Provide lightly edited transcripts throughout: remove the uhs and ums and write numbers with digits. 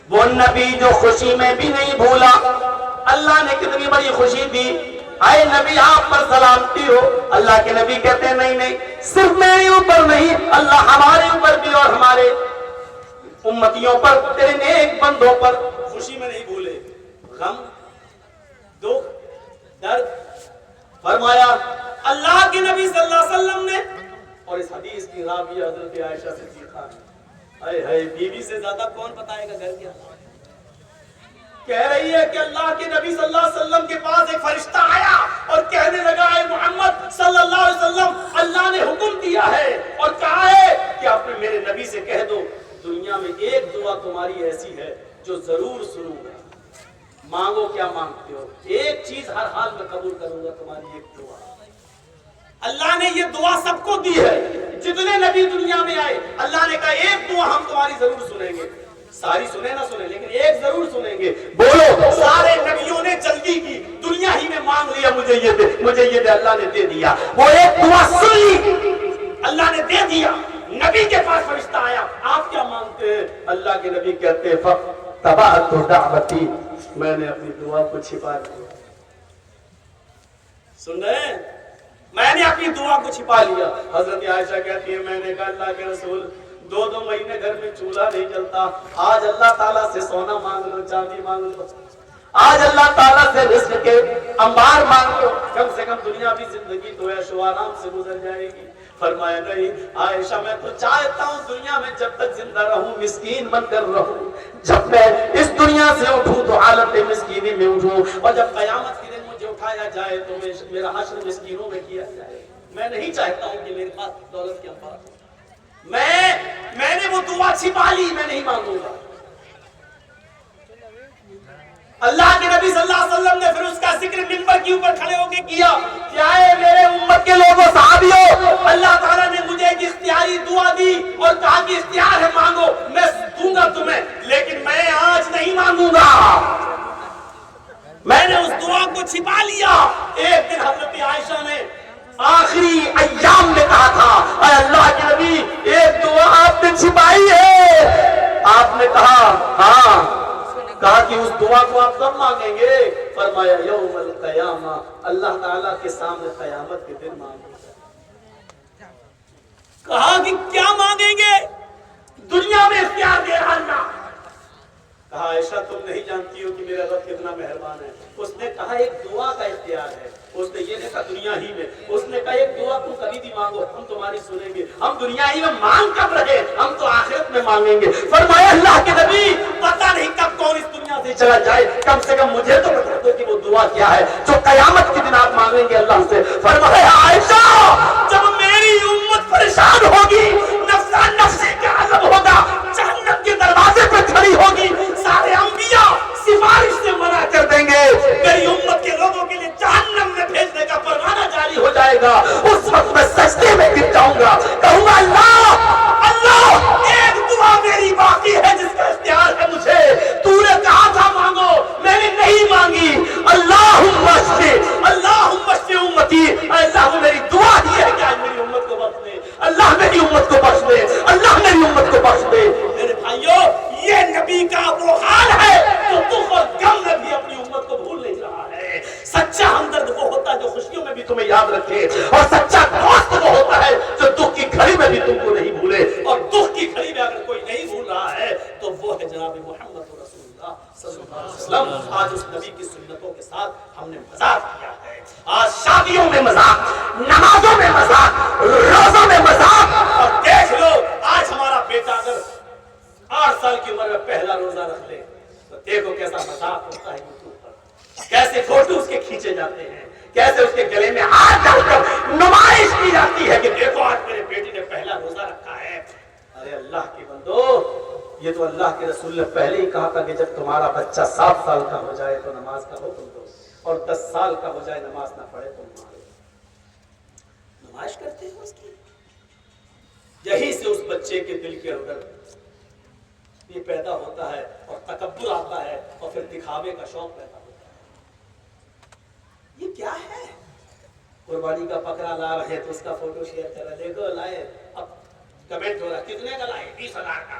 وہ نبی جو خوشی میں بھی نہیں بھولا. اللہ نے کتنی بڑی خوشی دی. اے نبی آپ پر سلامتی ہو. اللہ کے نبی کہتے ہیں نہیں نہیں، صرف میرے اوپر نہیں، اللہ ہمارے اوپر بھی اور ہمارے امتیوں پر، تیرے نیک بندوں پر خوشی میں نہیں بھولے. غم، دکھ، درد. فرمایا اللہ کے نبی صلی اللہ علیہ وسلم نے، اور اس حدیث کی راوی حضرت عائشہ صدیقہ ہے. اے ہے بیوی سے زیادہ کون بتائے گا گھر کیا. کہہ رہی ہے کہ اللہ کے نبی صلی اللہ علیہ وسلم کے پاس ایک فرشتہ آیا اور کہنے لگا اے محمد صلی اللہ علیہ وسلم، اللہ نے حکم دیا ہے اور کہا ہے کہ آپ نے میرے نبی سے کہہ دو دنیا میں ایک دعا تمہاری ایسی ہے جو ضرور سنوں گا. مانگو کیا مانگتے ہو، ایک چیز ہر حال میں قبول کروں گا، تمہاری ایک دعا. اللہ نے یہ دعا سب کو دی ہے، جتنے نبی دنیا میں آئے اللہ نے کہا ایک دعا ہم تمہاری ضرور سنیں گے. ساری سنیں نہ سنیں لیکن ایک ضرور سنیں گے. بولو. سارے نبیوں نے جلدی کی، دنیا ہی میں مانگ لیا مجھے یہ دے مجھے یہ دے، اللہ نے دے دیا. وہ ایک دعا سن لی، اللہ نے دے دیا. نبی کے پاس فرشتہ آیا، آپ کیا مانگتے ہیں؟ اللہ کے نبی کہتے ہیں فَتَبَعْتُ دَعْوَتِي، میں نے اپنی دعا کو چھپا لیا. سن رہے ہیں؟ میں نے اپنی دعا کو چھپا لیا. حضرت عائشہ کہتی ہے میں نے کہا اللہ کے رسول 2 مہینے گھر میں چولہا نہیں جلتا، آج اللہ تعالیٰ سے سونا مانگ لو، چاندی مانگ لو، آج اللہ تعالیٰ سے رزق کے انبار مانگ لو، کم سے کم دنیا بھی زندگی تو عیش و آرام سے گزر جائے گی. فرمایا نہیں عائشہ، میں تو چاہتا ہوں دنیا میں جب تک زندہ رہوں مسکین بن کر رہوں. جب میں اس دنیا سے اٹھوں تو حالت مسکینی میں اٹھوں، اور جب قیامت کے دن مجھے اٹھایا جائے تو میرا حشر مسکینوں میں کیا جائے. میں نہیں چاہتا ہوں کہ میرے پاس دولت کے انبار ہو. میں نے وہ دعا چھپا لی، میں نہیں مانگوں گا. اللہ کے نبی صلی اللہ علیہ وسلم نے پھر اس کا ذکر منبر کے اوپر کھڑے ہو کے کیا. کیا ہے میرے امت کے لوگوں صحابیوں، اللہ تعالیٰ نے مجھے ایک اختیاری دعا دی اور کہا کہ اختیار ہے مانگو، میں دوں گا تمہیں، لیکن میں آج نہیں مانگوں گا. میں نے اس دعا کو چھپا لیا. ایک دن حضرت عائشہ نے آخری ایام میں کہا تھا اے اللہ کے نبی ایک دعا آپ نے چھپائی ہے. آپ نے کہا ہاں. کہا کہ اس دعا کو آپ کب مانگیں گے؟ فرمایا یوم القیامہ، اللہ تعالیٰ کے سامنے قیامت کے دن مانگیں گے. کہا کہ کیا مانگیں گے؟ دنیا میں اختیار دے اللہ. کہا عائشہ تم نہیں جانتی ہو کہ میرا رب کتنا مہربان ہے. اس نے کہا ایک دعا کا اختیار ہے. اس نے یہ نہیں کہا دنیا ہی میں، اس نے کہا ایک دعا تم کبھی بھی مانگو ہم تمہاری سنیں گے. ہم دنیا ہی میں مانگ کب رہے، ہم تو آخرت میں مانگیں گے. فرمایا اللہ کے نبی پتہ نہیں کب کون اس دنیا سے چلا جائے، کم سے کم مجھے تو بتا دو کہ وہ دعا کیا ہے جو قیامت کے دن آپ مانگیں گے اللہ سے. فرمایا عائشہ جب میری امت پریشان ہوگی، نفسا نفسی کا عذاب ہوگا، جہنم کے دروازے پہ کھڑی ہوگی، سارے انبیاء سفارش سے منع کر دیں گے، میری امت کے لوگوں کے لیے جہنم میں بھیجنے کا پروانہ جاری ہو جائے گا. اس وقت میں سجدے میں گر جاؤں گا، کہوں گا اللہ ایک دعا میری باقی ہے جس کا اختیار ہے مجھے. تو نے کہا تھا مانگو، میں نے نہیں مانگی. اللہم اشفِ امتی، اللہ میری دعا ہی ہے کہ آج میری امت کو بخش دے، اللہ میری امت کو بخش دے، اللہ میری امت کو بخش دے. میرے بھائیو یہ نبی کا وہ حال ہے جو دکھ اور غم میں بھی اپنی امت کو بھول نہیں رہا ہے. سچا ہمدرد وہ ہوتا ہے جو خوشیوں میں بھی تمہیں یاد رکھے، اور سچا دوست وہ ہوتا ہے جو دکھ کی گھڑی میں بھی تم کو نہیں بھولے. اور دکھ کی گھڑی میں اگر کوئی نہیں بھول رہا ہے تو وہ ہے جناب محمد رسول اللہ صلی اللہ علیہ وسلم. آج اس نبی کی سنتوں کے ساتھ ہم نے مذاق کیا ہے. آج شادیوں میں مذاق، نمازوں میں مذاق، روزوں میں مذاق. اور دیکھ لو آج ہمارا بیٹا اگر 8 سال کی عمر میں پہلا روزہ رکھ لے تو دیکھو کیسا مذاق ہوتا ہے یوٹیوب پر، کیسے فوٹو اس کے کھینچے جاتے ہیں، کیسے اس کے گلے میں ہاتھ ڈال کر نمائش کی جاتی ہے کہ دیکھو آج میرے بیٹی نے پہلا روزہ رکھا ہے. ارے اللہ کے بندو، یہ تو اللہ کے رسول نے پہلے ہی کہا تھا کہ جب تمہارا بچہ 7 سال کا ہو جائے تو نماز کا حکم دو، اور 10 سال کا ہو جائے نماز نہ پڑھے تو مارو. نمائش کرتے ہیں اس کی. یہی سے اس بچے کے دل کے اندر یہ پیدا ہوتا ہے اور تکبر آتا ہے اور پھر دکھاوے کا شوق پیدا ہوتا ہے. یہ کیا ہے؟ قربانی کا بکرا لا رہے تو اس کا فوٹو شیئر کر رہے، دیکھو لائے، اب کمنٹ ہو رہا کتنے کا لائے، 20,000 کا.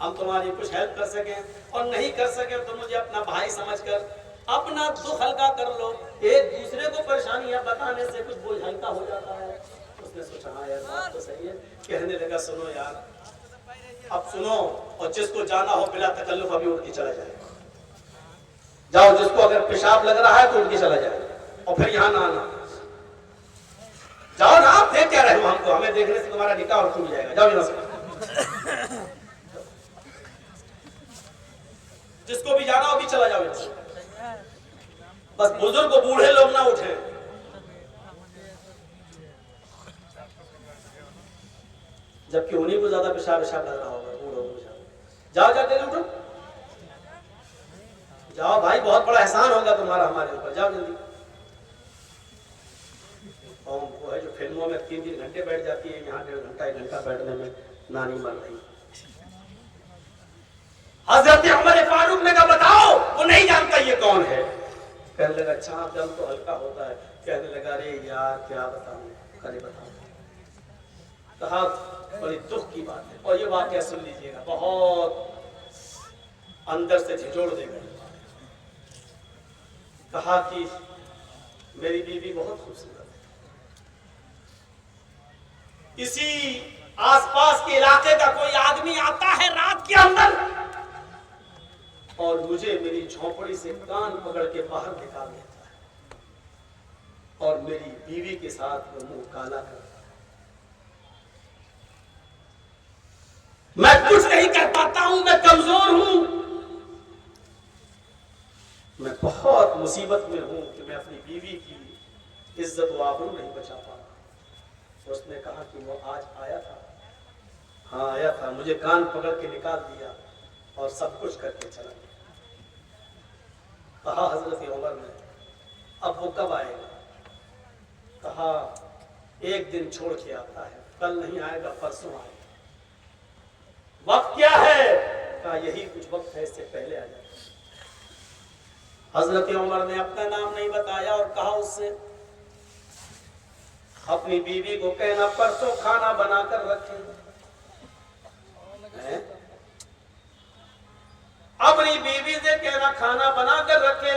ہم تمہاری کچھ ہیلپ کر سکیں اور نہیں کر سکیں تو مجھے اپنا بھائی سمجھ کر اپنا دکھ ہلکا کر لو. ایک دوسرے کو پریشانیاں بتانے سے کچھ بوجھ ہلکا ہو جاتا ہے. اس نے سوچا ہاں یار بات تو صحیح ہے. کہنے لگا سنو یار اب سنو, اور جس کو جانا ہو بلا تکلف ابھی اٹھ کے چلا جائے. جاؤ, جس کو اگر پیشاب لگ رہا ہے تو اٹھ کے چلا جائے اور پھر یہاں نہ آنا. جاؤ نا, آپ دیکھ کیا رہے ہو ہم کو, ہمیں دیکھنے سے تمہارا نکاح اور ٹوٹ جائے گا. جاؤ یہاں سے, جس کو بھی جانا ہو بھی چلا جاؤ یہاں سے. بس بزرگ کو بوڑھے لوگ نہ اٹھیں. جبکہ انہیں کو زیادہ پیشاب لگ رہا ہوگا بوڑھوں کو. جاؤ جا کے اٹھو, جاؤ بھائی, بہت بڑا احسان ہوگا تمہارا ہمارے اوپر. جاؤ جلدی. اور وہ ہے جو فلموں میں 3-3 گھنٹے بیٹھ جاتی ہے, یہاں 1.5 گھنٹہ بیٹھنے میں نانی مر رہی. حضرت عمر فاروق نے کہا بتاؤ, وہ نہیں جانتا یہ کون ہے. کہنے لگا اچھا دم تو ہلکا ہوتا ہے. کہنے لگا ارے یار کیا بتاؤں. ارے بتاؤ. کہا بڑی دکھ کی بات ہے, اور یہ واقعہ سن لیجیے گا, بہت اندر سے جھنجھوڑ دے گا. کہا کہ میری بیوی بہت خوبصورت ہے. اسی آس پاس کے علاقے کا کوئی آدمی آتا ہے رات کے اندر اور مجھے میری جھونپڑی سے کان پکڑ کے باہر نکال دیتا ہے, اور میری بیوی کے ساتھ وہ منہ کالا کرتا ہے. میں کچھ نہیں کر پاتا ہوں, میں کمزور ہوں, میں بہت مصیبت میں ہوں کہ میں اپنی بیوی کی عزت و آبرو نہیں بچا پا رہا. اس نے کہا کہ وہ آج آیا تھا. ہاں آیا تھا, مجھے کان پکڑ کے نکال دیا اور سب کچھ کر کے چلا گیا. کہا حضرت عمر نے اب وہ کب آئے گا. کہا ایک دن چھوڑ کے آتا ہے, کل نہیں آئے گا پرسوں آئے گا. وقت کیا ہے. کہا یہی کچھ وقت ہے, اس سے پہلے آ جائے. حضرت عمر نے اپنا نام نہیں بتایا اور کہا اس سے اپنی بیوی کو کہنا پرسوں کھانا بنا کر رکھے. اپنی بیوی سے کہنا کھانا بنا کر رکھے,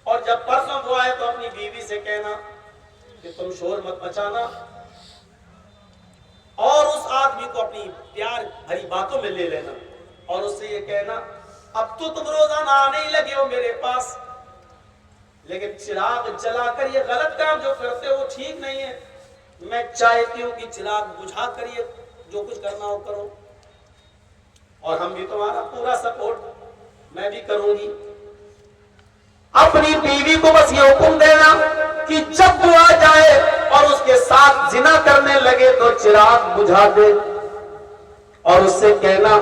اور جب پرسوں کو آئے تو اپنی بیوی سے کہنا کہ تم شور مت مچانا, اور اس آدمی کو اپنی پیار بھری باتوں میں لے لینا, اور اس سے یہ کہنا اب تو تم روزانہ آنے ہی لگے ہو میرے پاس, لیکن چراغ جلا کر یہ غلط کام جو کرتے ہو وہ ٹھیک نہیں ہے. میں چاہتی ہوں کہ چراغ بجھا کر یہ جو کچھ کرنا ہو کرو, اور ہم بھی تمہارا پورا سپورٹ میں بھی کروں گی. اپنی بیوی کو بس یہ حکم دینا کہ جب وہ آ جائے اور اس کے ساتھ زنا کرنے لگے تو چراغ بجھا دے, اور اس سے کہنا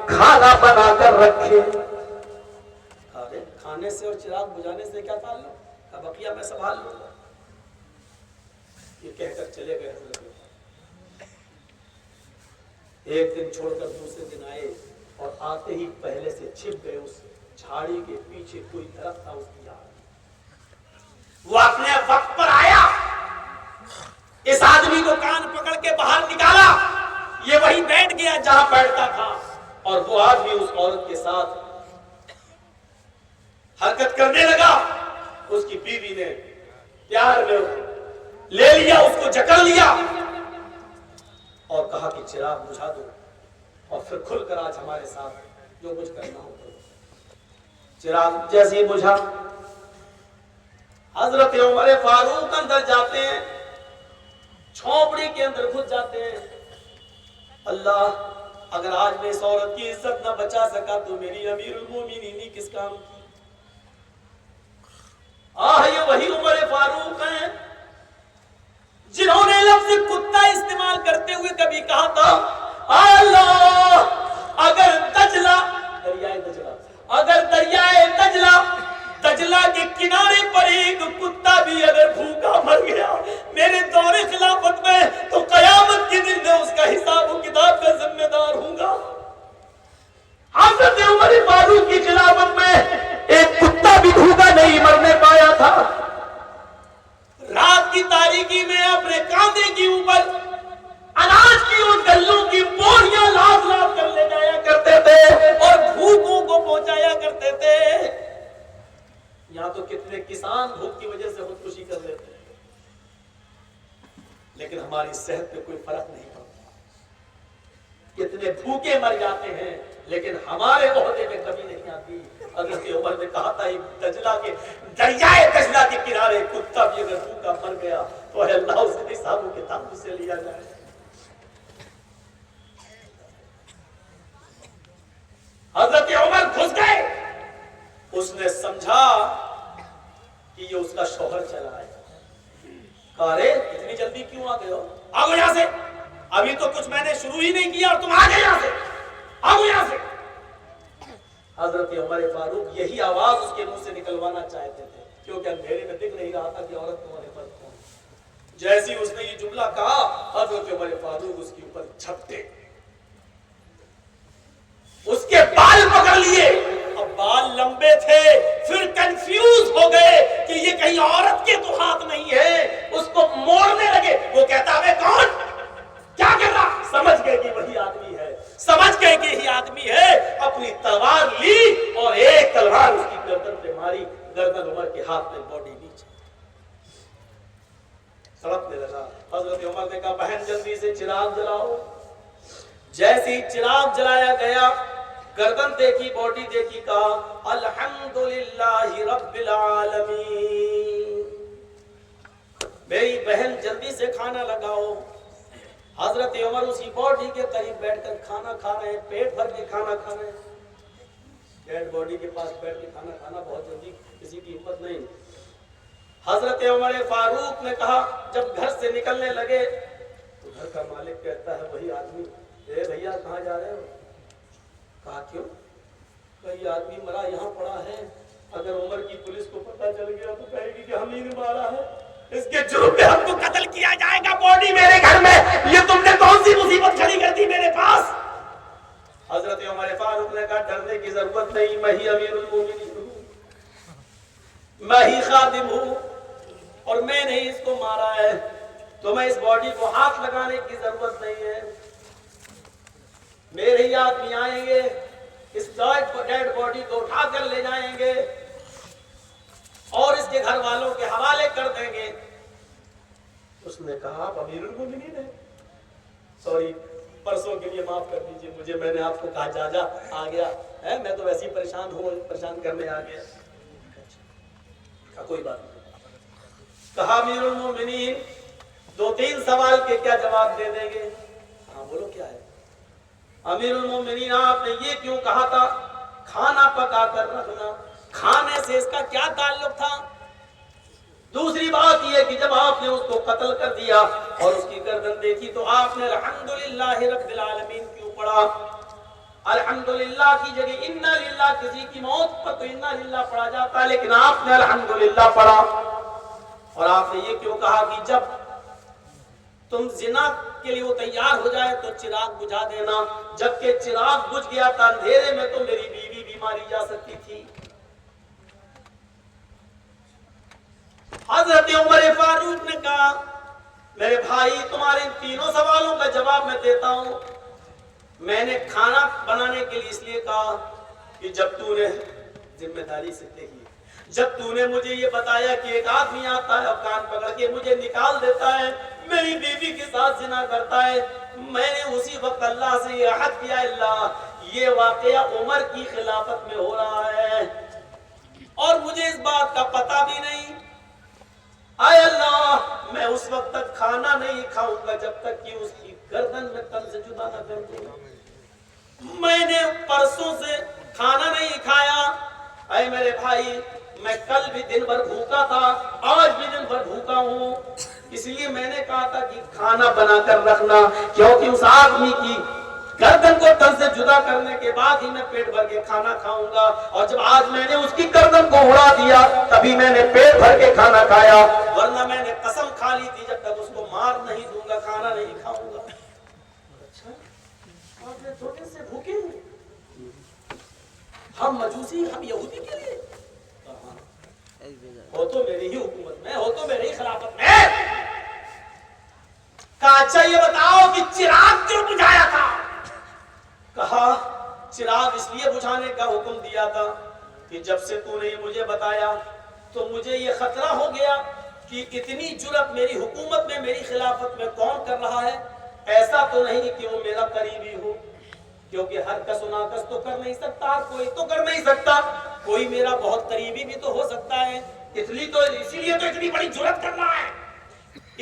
کھانا بنا کر رکھے. کھانے سے اور چراغ بجھانے سے کیا تعلق, اب بقیہ میں سنبھال لوں گا. یہ کہہ کر چلے گئے حضرت. ایک دن چھوڑ کر دوسرے دن آئے, اور آتے ہی پہلے سے چھپ گئے. اس جھاڑی کے پیچھے کوئی درخت تھا, اس کی یاد وہ اپنے وقت پر آیا, اس آدمی کو کان پکڑ کے باہر نکالا, یہ وہیں بیٹھ گیا جہاں بیٹھتا تھا, اور وہ آدمی اس عورت کے ساتھ حرکت کرنے لگا. اس کی بیوی نے پیار میں لے لیا, اس کو جکڑ لیا اور کہا کہ چراغ بجھا دو, اور پھر کھل کر آج ہمارے ساتھ جو کچھ کرنا ہو. چراغ جیسے ہی بجھا, حضرت عمر فاروق اندر جاتے ہیں, جھونپڑی کے اندر گھس جاتے ہیں. اللہ, اگر آج میں اس عورت کی عزت نہ بچا سکا تو میری امیر المومنین کس کام کی. یہ وہی عمر فاروق ہیں جنہوں نے لفظ کتا استعمال کرتے ہوئے کبھی کہا تھا اللہ, اگر دریائے دجلہ کے کنارے پر ایک کتا بھی اگر بھوکا مر گیا میرے دور خلافت میں تو قیامت کے دن میں اس کا حساب و کتاب کا ذمہ دار ہوں گا. حضرت عمر فاروق کی خلافت میں ایک کتا بھی بھوکا نہیں مرنے پایا تھا. رات کی تاریکی میں اپنے کاندھے کے اوپر اناج کی اور گلوں کی بوریاں لاد لاد کر لے جایا کرتے یہاں تو کتنے کسان بھوک کی وجہ سے خودکشی کر لیتے ہیں، لیکن ہماری صحت پہ کوئی فرق نہیں پڑتا، کتنے بھوکے مر جاتے ہیں لیکن ہمارے عہدے میں کمی نہیں آتی۔ حضرت عمر نے کہا تھا دجلہ کے دریائے دجلہ کے کنارے کتا بھی اگر بھوکا مر گیا تو اے اللہ اسے حسابوں کے تابو سے لیا جائے۔ حضرت عمر گھس گئے، اس نے سمجھا کہ یہ اس کا شوہر چلا ہے، کہا رے اتنی جلدی کیوں آ گئے ہو، آگو یہاں سے، ابھی تو کچھ میں نے شروع ہی نہیں کیا اور تم آ گئے یہاں سے، آگو یہاں سے۔ حضرت عمر فاروق یہی آواز اس کے منہ سے نکلوانا چاہتے تھے کیونکہ اندھیرے میں دکھ نہیں رہا تھا کہ عورت تمہارے مرد کون۔ جیسی اس نے یہ جملہ کہا حضرت عمر فاروق اس کے اوپر جھپٹے، اس کے بال پکڑ لیے، اب بال لمبے تھے، پھر کنفیوز ہو گئے کہ یہ کہیں عورت کے تو ہاتھ نہیں ہے، اس کو موڑنے لگے، وہ کہتا ہے کون کیا کر رہا، سمجھ گئے کہ وہی آدمی ہے، سمجھ گئے کہ یہی آدمی ہے، اپنی تلوار لی اور ایک تلوار اس کی گردن پہ ماری، گردن عمر کے ہاتھ میں، باڈی نیچے سڑکنے لگا۔ حضرت عمر نے کہا بہن جلدی سے چراغ جلاؤ، جیسی چراغ جلایا گیا، گردن دیکھی، باڈی دیکھی، کہا الحمدللہ رب العالمین، میری بہن جلدی سے کھانا لگاؤ۔ حضرت عمر اسی باڈی کے قریب بیٹھ کر کھانا کھا رہے ہیں، پیٹ بھر کے کھانا کھا رہے ہیں، ڈیڈ باڈی کے پاس بیٹھ کے کھانا کھانا بہت جلدی کسی کی ہمت نہیں۔ حضرت عمر فاروق نے کہا جب گھر سے نکلنے لگے تو گھر کا مالک کہتا ہے وہی آدمی، اے بھیا کہاں جا رہے ہو؟ کہا کیوں؟ کہ یہ آدمی مرا یہاں پڑا ہے، اگر عمر کی پولیس کو پتہ چل گیا تو کہے گی کہ ہم ہی نے مارا ہے، اس کے جرم میں ہم کو قتل کیا جائے گا، باڈی میرے گھر میں، یہ تم نے کون سی مصیبت کھڑی کر دی میرے پاس؟ حضرت عمر فاروق نے کہا ڈرنے کی ضرورت نہیں، میں ہی امیر المومنین ہوں، میں ہی خادم ہوں اور میں نے اس کو مارا ہے، تمہیں اس باڈی کو ہاتھ لگانے کی ضرورت نہیں ہے، میرے ہی آدمی آئیں گے، اس ڈیڈ باڈی کو اٹھا کر لے جائیں گے اور اس کے گھر والوں کے حوالے کر دیں گے۔ اس نے کہا آپ امیر المومنین ہیں، سوری پرسوں کے لیے معاف کر دیجئے مجھے، میں نے آپ کو کہا جا جا آ گیا ہے، میں تو ویسے ہی پریشان ہوں، پریشان کرنے آ گیا۔ کہا کوئی بات نہیں۔ کہا امیر المومنین دو تین سوال کے کیا جواب دے دیں گے؟ ہاں بولو کیا ہے؟ امیر المومنین آپ نے یہ کیوں کہا تھا کھانا پکا کر رکھنا، کھانے سے اس کا کیا تعلق تھا؟ دوسری بات یہ کہ جب آپ نے اس کو قتل کر دیا اور اس کی گردن دیکھی تو آپ نے الحمدللہ رب العالمین کیوں پڑھا؟ الحمدللہ کی جگہ انا للہ، کسی کی موت پر تو انا للہ پڑھا جاتا ہے لیکن آپ نے الحمدللہ پڑھا۔ اور آپ نے یہ کیوں کہا کہ جب تم زنا کے لیے وہ تیار ہو جائے تو چراغ بجھا دینا، جبکہ چراغ بجھ گیا تھا، اندھیرے میں تو میری بیوی بھی ماری جا سکتی تھی۔ حضرت عمر فاروق نے کہا میرے بھائی تمہارے ان تینوں سوالوں کا جواب میں دیتا ہوں، میں نے کھانا بنانے کے لیے اس لیے کہا کہ جب تو نے ذمہ داری سے کہی، جب تو نے مجھے یہ بتایا کہ ایک آدمی آتا ہے اور کان پکڑ کے مجھے نکال دیتا ہے، میری بیوی کے ساتھ زنا کرتا ہے، میں نے اسی وقت اللہ سے یہ عہد کیا اللہ یہ واقعہ عمر کی خلافت میں ہو رہا ہے اور مجھے اس بات کا پتہ بھی نہیں، اے اللہ میں اس وقت تک کھانا نہیں کھاؤں گا جب تک کہ اس کی گردن میں تن سے جدا نہ کر دوں۔ میں نے پرسوں سے کھانا نہیں کھایا، اے میرے بھائی میں کل بھی دن بھر بھوکا تھا، آج بھی دن بھر بھوکا ہوں، اس لیے میں نے کہا تھا کہ کھانا بنا کر رکھنا، کیونکہ اس آدمی کی گردن کو تن سے جدا کرنے کے بعد ہی میں پیٹ بھر کے کھانا کھاؤں گا، اور جب آج میں نے اس کی گردن کو اڑا دیا تبھی میں نے پیٹ بھر کے کھانا کھایا، ورنہ میں نے قسم کھا لی تھی جب تک اس کو مار نہیں دوں گا کھانا نہیں کھاؤں گا۔ اچھا آپ نے چھوٹے سے بھوکے ہیں، ہم مجوسی ہم یہودی کے لیے ہو تو میری ہی حکومت میں، ہو تو میری خلافت میں۔ کہا اچھا یہ بتاؤ کہ چراغ کیوں بجھایا تھا؟ کہا چراغ اس لیے بجھانے کا حکم دیا تھا کہ جب سے تو نے مجھے بتایا تو مجھے یہ خطرہ ہو گیا کہ اتنی جرأت میری حکومت میں میری خلافت میں کون کر رہا ہے. ایسا تو نہیں کہ وہ میرا قریبی ہو, کیونکہ ہر کس و ناکس تو کر نہیں سکتا, کوئی تو کر نہیں سکتا, کوئی میرا بہت قریبی بھی تو ہو سکتا ہے. اسی لیے تو اتنی بڑی جرأت کر رہا ہے,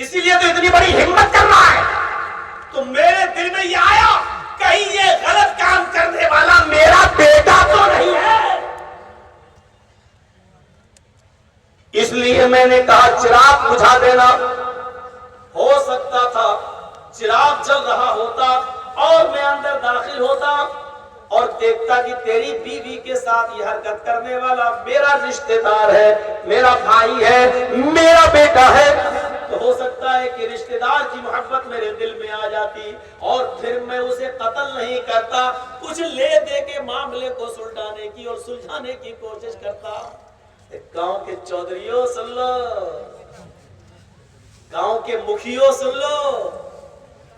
اسی لیے تو اتنی بڑی ہمت کر رہا ہے. تو میرے دل میں یہ آیا کہیں یہ غلط کام کرنے والا میرا بیٹا تو نہیں ہے. اس لیے میں نے کہا چراغ بجھا دینا. ہو سکتا تھا چراغ جل رہا ہوتا اور میں اندر داخل ہوتا اور دیکھتا کہ تیری بیوی کے ساتھ یہ حرکت کرنے والا میرا رشتہ دار ہے, میرا بھائی ہے, میرا بیٹا ہے. تو ہو سکتا ہے کہ رشتہ دار کی محبت میرے دل میں آ جاتی اور پھر میں اسے قتل نہیں کرتا, کچھ لے دے کے معاملے کو سلجھانے کی اور سلجھانے کی کوشش کرتا. گاؤں کے چودھریوں سن لو, گاؤں کے مکھیوں سن لو,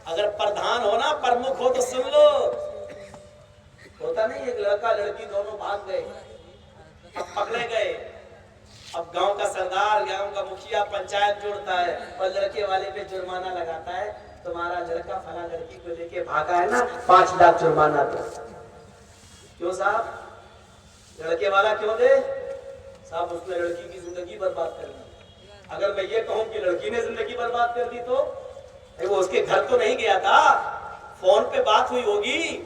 اگر پردھان ہونا پرمکھ ہو تو سن لو. ہوتا نہیں ایک لڑکا لڑکی دونوں بھاگ گئے, اب پکڑے گئے, اب گاؤں کا سردار گاؤں کا مکھیا پنچایت جوڑتا ہے اور لڑکے والے پہ جرمانہ لگاتا ہے, تمہارا لڑکا فلاں لڑکی کو لے کے بھاگا ہے نا, 5 لاکھ جرمانہ دو. کیوں صاحب, لڑکے والا کیوں دے صاحب, اس نے لڑکی کی زندگی برباد کر دی. اگر میں یہ کہوں کہ لڑکی نے زندگی برباد کر دی تو وہ اس کے گھر تو نہیں گیا تھا, فون پہ بات ہوئی ہوگی,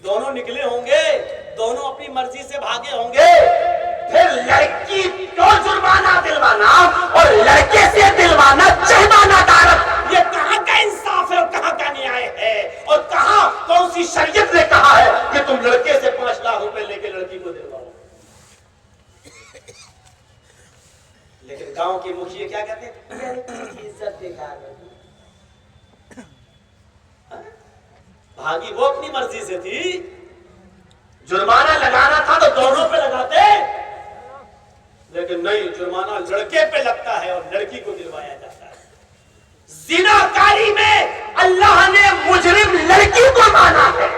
دونوں نکلے ہوں گے, دونوں اپنی مرضی سے بھاگے ہوں گے. پھر لڑکی کو جرمانہ دلوانا اور لڑکے سے دلوانا جرمانہ دارت, یہ کہاں کا انصاف ہے اور کہاں کا نیائے ہے, اور کہاں کون سی شریعت نے کہا ہے کہ تم لڑکے سے 5 لاکھ روپے لے کے لڑکی کو دلواؤ. لیکن گاؤں کے مکھیے کیا کہتے ہیں, عزت دکھا دے. بھاگی وہ اپنی مرضی سے تھی, جرمانہ لگانا تھا تو دونوں پہ لگاتے, لیکن نہیں, جرمانہ لڑکے پہ لگتا ہے اور لڑکی کو دلوایا جاتا ہے. زناکاری میں اللہ نے مجرم لڑکی کو مانا ہے.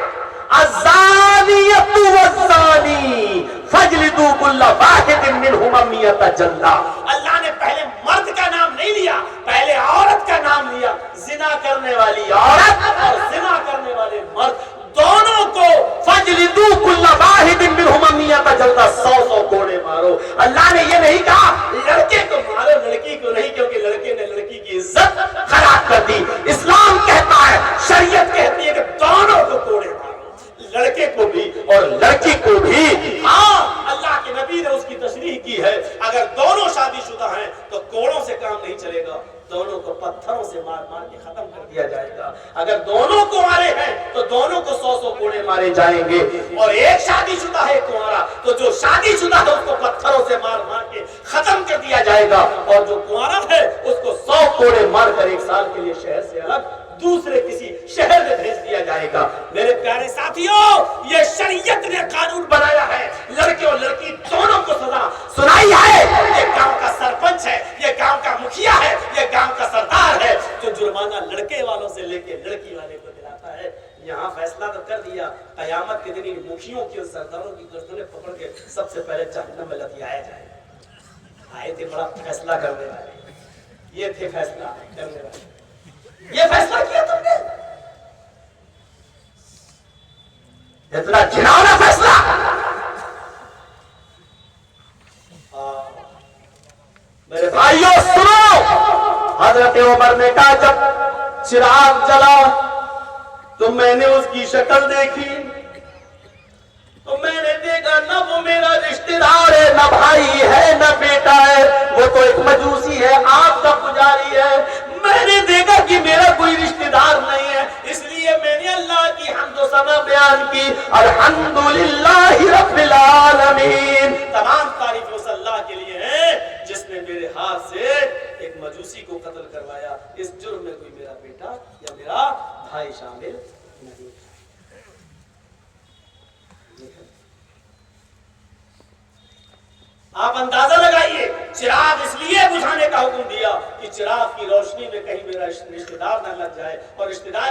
الزانیۃ والزانی فاجلدوا کل واحد منہما 100 جلدہ. اللہ نے پہلے مرد کا نام نہیں لیا, پہلے عورت کا نام لیا. زنا کرنے والی عورت اور زنا کرنے والے مرد دونوں کو فاجلدوا کل واحد منہما 100 جلدہ, 100 کوڑے مارو. اللہ نے یہ نہیں کہا لڑکے کو مارو لڑکی کو نہیں, کیونکہ لڑکے نے لڑکی کی عزت خراب کر دی. اسلام کہتا ہے, شریعت کہتی ہے کہ دونوں کو کوڑے مارو, لڑکے کو بھی اور لڑکی کو بھی. ہاں, اللہ کے نبی نے اس کی تشریح کی ہے, اگر دونوں شادی شدہ ہیں تو کوڑوں سے کام نہیں چلے گا, دونوں کو پتھروں سے مار مار کے ختم کر دیا جائے گا. اگر دونوں کنوارے ہیں تو دونوں کو 100 کوڑے مارے جائیں گے, اور ایک شادی شدہ ہے کنوارا تو جو شادی شدہ ہے اس کو پتھروں سے مار مار کے ختم کر دیا جائے گا, اور جو کنوارا ہے اس کو 100 کوڑے مار کر 1 سال کے لیے شہر سے الگ دوسرے کسی شہر میں بھیج دیا جائے گا. میرے پیارے ساتھیوں, یہ شریعت نے قانون بنایا ہے, لڑکے اور لڑکی دونوں کو سزا سنائی ہے. یہ گاؤں کا سرپنچ ہے, یہ گاؤں کا مکھیا ہے, یہ گاؤں کا سردار ہے جو جرمانہ لڑکے والوں سے لے کے لڑکی والے کو دلاتا ہے. یہاں فیصلہ تو کر دیا, قیامت کے دن ان مکھیوں کی اور سرداروں کی گردنیں پکڑ کے سب سے پہلے جہنم میں لٹکایا جائے. آئے تھے بڑا فیصلہ کرنے والے, یہ تھے فیصلہ کرنے والے, یہ فیصلہ کیا تم نے, اتنا گھناؤنا فیصلہ. میرے بھائیوں سنو, حضرت عمر نے کہا جب چراغ جلا تو میں نے اس کی شکل دیکھی, تو میں نے دیکھا نہ وہ میرا رشتہ دار ہے, نہ بھائی ہے, نہ بیٹا ہے, وہ تو ایک مجوسی ہے, آگ کا پجاری ہے. میں نے دیکھا کہ میرا کوئی رشتہ دار نہیں ہے, اس لیے میں نے اللہ کی حمد و ثنا بیان کی. الحمدللہ رب العالمین, تمام تعریف اس اللہ کے لیے ہے جس نے میرے ہاتھ سے ایک مجوسی کو قتل کروایا. اس جرم میں کوئی میرا بیٹا یا میرا بھائی شامل نہیں. آپ اندازہ لگائیے, چراغ اس لیے بجھانے کا حکم دیا کہ چراغ کی روشنی میں کہیں میرا رشتہ دار نہ لگ جائے, اور رشتہ دار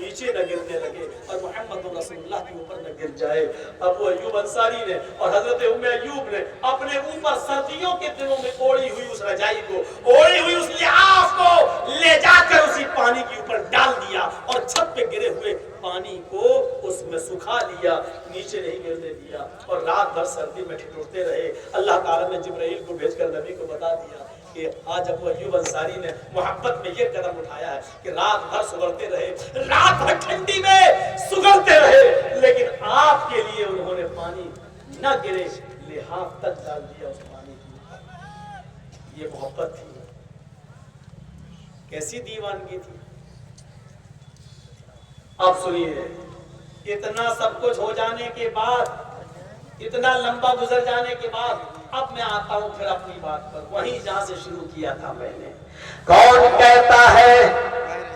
نیچے نہ گرنے لگے اور محمد رسول اللہ کے اوپر نہ گر جائے۔ ابو ایوب انصاری نے اور حضرت ام ایوب نے اپنے اوپر سردیوں کے دنوں میں اوڑھی ہوئی اس رجائی کو، اوڑھی ہوئی اس لحاف کو لے جا کر اسی پانی کے اوپر ڈال دیا اور چھت پہ گرے ہوئے پانی کو اس میں سکھا لیا، نیچے نہیں گرنے دیا، اور رات بھر سردی میں ٹھٹرتے رہے۔ اللہ تعالیٰ نے جبرائیل کو بھیج کر نبی کو بتا دیا کہ آج ابو ایوب انصاری نے محبت میں یہ قدم اٹھایا ہے کہ رات بھر سگڑتے رہے، رات بھر ٹھنڈی میں سگڑتے رہے، لیکن آپ کے لیے انہوں نے پانی نہ گرے، لحاف تک ڈال دیا اس پانی کے اوپر۔ یہ محبت تھی، کیسی دیوانگی تھی۔ اب سنیے، اتنا سب کچھ ہو جانے کے بعد، اتنا لمبا گزر جانے کے بعد اب میں آتا ہوں پھر اپنی بات پر، وہیں جہاں سے شروع کیا تھا میں نے۔ کون کہتا ہے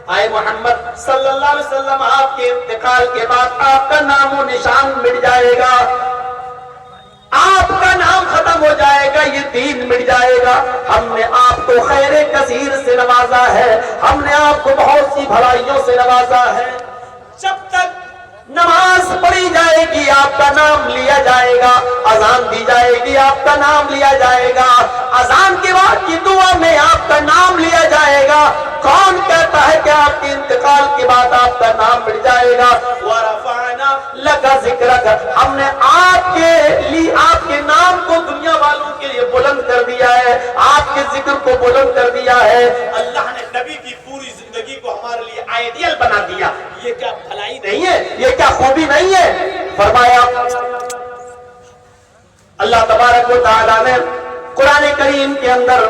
اے محمد صلی اللہ علیہ وسلم آپ کے انتقال کے بعد آپ کا نام و نشان مٹ جائے گا، آپ کا نام ختم ہو جائے گا، یہ دین مٹ جائے گا۔ ہم نے آپ کو خیر کثیر سے نوازا ہے، ہم نے آپ کو بہت سی بھلائیوں سے نوازا ہے۔ جب تک نماز پڑھی جائے گی آپ کا نام لیا جائے گا، اذان دی جائے گی آپ کا نام لیا جائے گا، اذان کے بعد کی دعا میں آپ کا نام لیا جائے گا۔ کون کہتا ہے کہ آپ کے انتقال کے بعد آپ کا نام مٹ جائے گا؟ وَرَفَعْنَا لَكَ ذِكْرَكَ، ہم نے آپ کے لیے آپ کے نام کو دنیا والوں کے لیے بلند کر دیا ہے، آپ کے ذکر کو بلند کر دیا ہے۔ اللہ نے نبی کی پوری زندگی کو ہمارے لیے آئیڈیل بنا دیا۔ یہ کیا بھلائی نہیں ہے؟ یہ کیا خوبی نہیں ہے؟ فرمایا اللہ تبارک و تعالی نے قرآن کریم کے اندر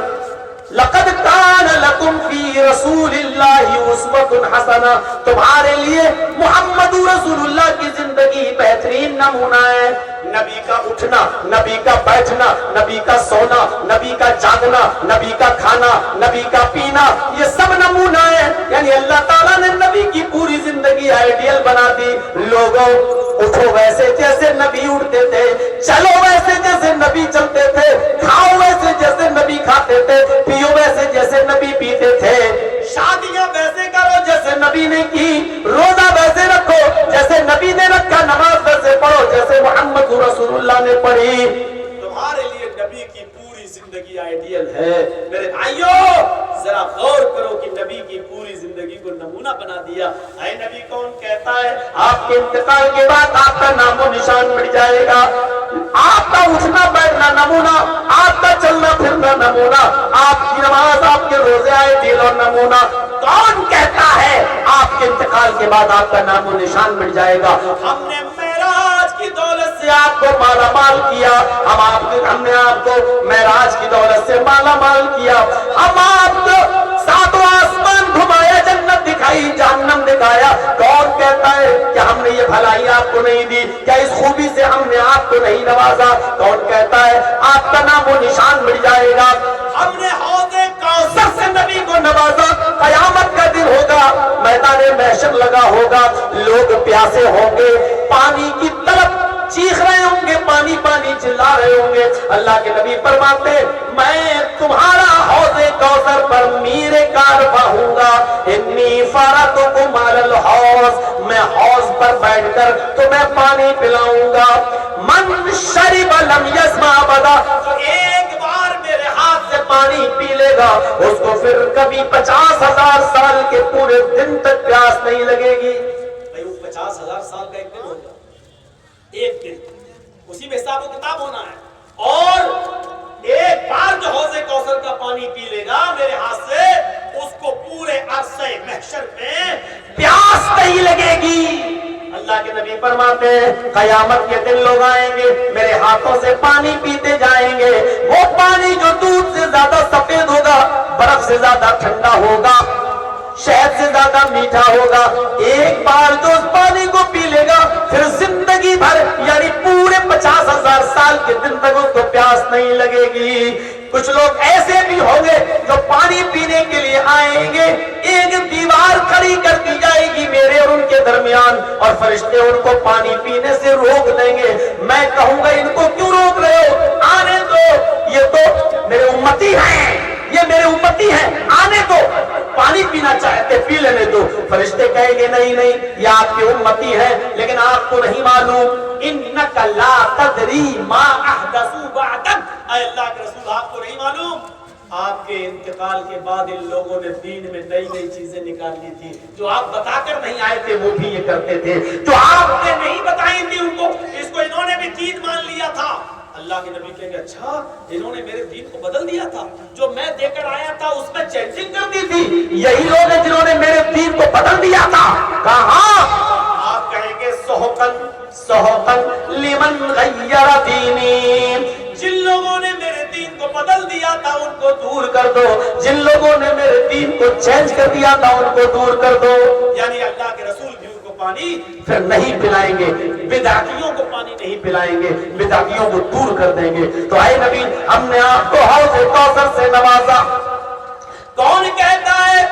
لقد کان لکم فی رسول اللہ اسوۃ حسنہ، تمہارے لیے محمد رسول اللہ کی زندگی بہترین نمونہ ہے۔ نبی کا اٹھنا، نبی کا بیٹھنا، نبی کا سونا، نبی کا جاگنا، نبی کا کھانا، نبی کا پینا، یہ سب نمونہ ہے۔ یعنی اللہ تعالیٰ نے نبی کی پوری زندگی آئیڈیل بنا دی۔ لوگوں اٹھو ویسے جیسے نبی اٹھتے تھے، چلو ویسے جیسے نبی چلتے تھے، کھاؤ ویسے جیسے نبی کھاتے تھے، پیو ویسے جیسے نبی پیتے تھے، شادیاں ویسے کرو جیسے نبی نے کی، روزہ ویسے رکھو جیسے نبی نے رکھا، نماز ویسے پڑھو جیسے محمد رسول اللہ نے پڑھی۔ تمہارے لیے نبی کی پوری زندگی آئیڈیل ہے۔ میرے بھائیوں ذرا غور کرو کہ نبی کی پوری زندگی کو نمونہ بنا دیا۔ اے نبی کون کہتا ہے آپ کے انتقال کے بعد آپ کا نام و نشان مٹ جائے گا، آپ کا اٹھنا بیٹھنا نمونہ، آپ کا چلنا پھرنا نمونہ، آپ کی نماز آپ کے روزے آئیڈیل اور نمونہ۔ کون کہتا ہے آپ کے انتقال کے بعد آپ کا نام و نشان مٹ جائے گا؟ ہم نے معراج کی دولت سے آپ کو مالا مال کیا، ہم نے آپ کو معراج کی دولت سے مالا مال کیا، ہم آپ کو ساتوں آسمان گھمایا، جنت دکھائی، جہنم دکھایا۔ کون کہتا ہے کہ ہم نے یہ بھلائی آپ کو نہیں دی؟ کیا اس خوبی سے ہم نے آپ کو نہیں نوازا؟ کون کہتا ہے آپ کا نام و نشان مٹ جائے گا؟ ہم نے حوض کوثر سے نبی کو نوازا، قیامت کا دن ہوگا، میدان محشر لگا ہوگا، لوگ پیاسے ہوں گے، پانی کی طلب چیخ رہے ہوں گے، پانی پانی چلا رہے ہوں گے۔ اللہ کے نبی فرماتے میں تمہارا حوض کوثر پر میرے کار بہوں گا، انی فرطکم علی الحوض، میں حوض پر بیٹھ کر تمہیں پانی پلاؤں گا۔ من شرب لم یظمأ ابدا، ایک بار میرے ہاتھ سے پانی پی لے گا اس کو پھر کبھی 50,000 سال کے پورے دن تک پیاس نہیں لگے گی۔ 50,000 سال کا ایک دن ہوگا، ایک دن اسی میں حساب و کتاب ہونا ہے، اور ایک بار جو حوض کوثر کا پانی پی لے گا میرے ہاتھ سے اس کو پورے عرصے محشر میں پیاس نہیں لگے گی۔ اللہ کے نبی فرماتے ہیں قیامت کے دن لوگ آئیں گے میرے ہاتھوں سے پانی پیتے جائیں گے، وہ پانی جو دودھ سے زیادہ سفید ہوگا، برف سے زیادہ ٹھنڈا ہوگا، شہد سے زیادہ میٹھا ہوگا، ایک بار جو اس پانی کو پی لے گا پھر زندگی بھر یعنی پورے 50,000 سال کے دن تک اس کو پیاس نہیں لگے گی۔ کچھ لوگ ایسے بھی ہوں گے جو پانی پینے کے لیے آئیں گے، ایک دیوار کھڑی کر دی جائے گی میرے اور ان کے درمیان، اور فرشتے ان کو پانی پینے سے روک دیں گے۔ میں کہوں گا ان کو کیوں روک رہے ہو؟ آنے دو، یہ تو میرے امتی ہیں، یہ میرے امتی ہیں، آنے دو۔ پانی پانی پینا چاہتے پی لینے دو. فرشتے کہیں گے نہیں نہیں یہ آپ کی امتی ہے لیکن آپ کو نہیں معلوم. انک لا تدری ما احدثوا بعدک. اے اللہ کے رسول آپ کو نہیں معلوم آپ کے انتقال کے بعد ان لوگوں نے دین میں نئی نئی چیزیں نکال لی تھی جو آپ بتا کر نہیں آئے تھے وہ بھی یہ کرتے تھے جو آپ نے نہیں بتائی تھی ان کو اس کو انہوں نے بھی دین مان لیا تھا. اللہ کے نبی کہیں گے اچھا انہوں نے میرے دین کو بدل دیا تھا جو میں دے کر آیا تھا اس میں چینجنگ کر دی تھی یہی لوگ ہیں جنہوں نے میرے دین کو بدل دیا تھا. کہاں آپ کہیں گے سحقن سحقن لمن غیر دینی. جن لوگوں نے میرے دین کو بدل دیا تھا ان کو دور کر دو. جن لوگوں نے میرے دین کو چینج کر دیا تھا ان کو دور کر دو. یعنی اللہ کے رسول بھی ان کو پانی پھر نہیں پلائیں گے. بدعتیوں کو پانی نہیں پلائیں گے. بدعتیوں کو دور کر دیں گے. تو اے نبی ہم نے آپ کو حوض کوثر سے نوازا. کون کہتا ہے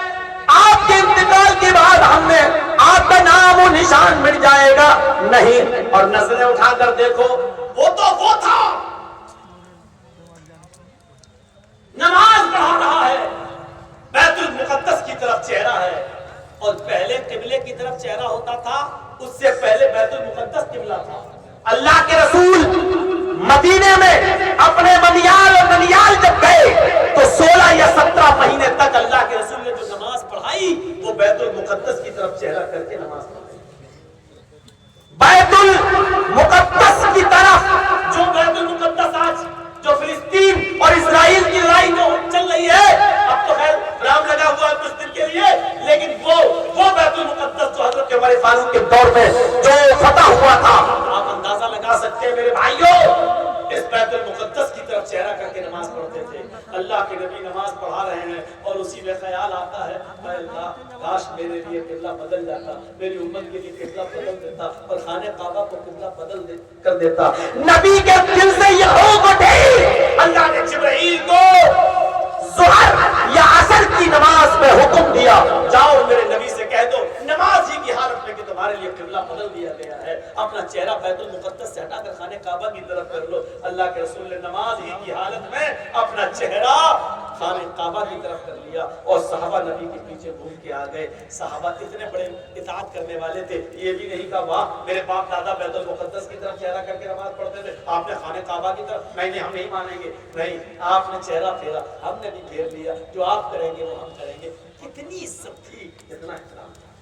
آپ کے انتقال کے بعد ہم نے آپ کا نام و نشان مٹ جائے گا؟ نہیں. اور نظریں اٹھا کر دیکھو وہ تو وہ تھا نماز پڑھا رہا ہے بیت المقدس کی طرف چہرہ ہے اور پہلے قبلے کی طرف چہرہ ہوتا تھا اس سے پہلے بیت المقدس قبلہ تھا. اللہ کے رسول مدینے میں اپنے منیال اور منیال جب گئے تو 16 یا 17 مہینے تک اللہ کے رسول نے جو نماز پڑھائی وہ بیت المقدس کی طرف چہرہ کر کے نماز پڑھائی. بیت المقدس کی طرف جو بیت المقدس آج جو فلسطین اور اسرائیل کی لڑائی جو چل رہی ہے اب تو خیر رام لگا ہوا ہے کچھ دن کے لیے لیکن وہ بیت المقدس جو حضرت عمر فاروق کے دور میں جو فتح ہوا تھا آپ اندازہ لگا سکتے ہیں میرے بھائیوں اس بیت المقدس کی طرف چہرہ کر کے نماز پڑھتے تھے. اللہ کے نبی نماز پڑھا رہے ہیں اور اسی میں خیال آتا ہے اے اللہ کاش میرے لیے قبلہ بدل جاتا میری امت کے لیے قبلہ بدل دیتا اور خانہ کعبہ کو قبلہ بدل کر دیتا. نبی کے دل سے یہ ہوگ اٹھی. اللہ نے جبرائیل کو ظہر یا عصر کی نماز میں حکم دیا جاؤ میرے نبی سے کہہ دو نماز ہی کی حالت میں کہ تمہارے لیے قبلہ بدل دیا گیا ہے اپنا چہرہ بیت المقدس سے ہٹا کر خانہ کعبہ کی طرف کر لو. اللہ کے رسول نے نماز ہی کی حالت میں اپنا چہرہ خانہ کعبہ کی طرف کر لیا اور صحابہ نبی کے پیچھے گھوم کے آ گئے. صحابہ اتنے بڑے اطاعت کرنے والے تھے یہ بھی نہیں کہا واہ میرے باپ دادا بیت المقدس کی طرف چہرہ کر کے نماز پڑھتے تھے آپ نے خانہ کعبہ کی طرف نہیں ہم نہیں مانیں گے. نہیں آپ نے چہرہ پھیرا ہم نے بھی پھیر لیا جو آپ کریں گے وہ ہم کریں گے. کتنی عزت تھی کتنا احترام تھا.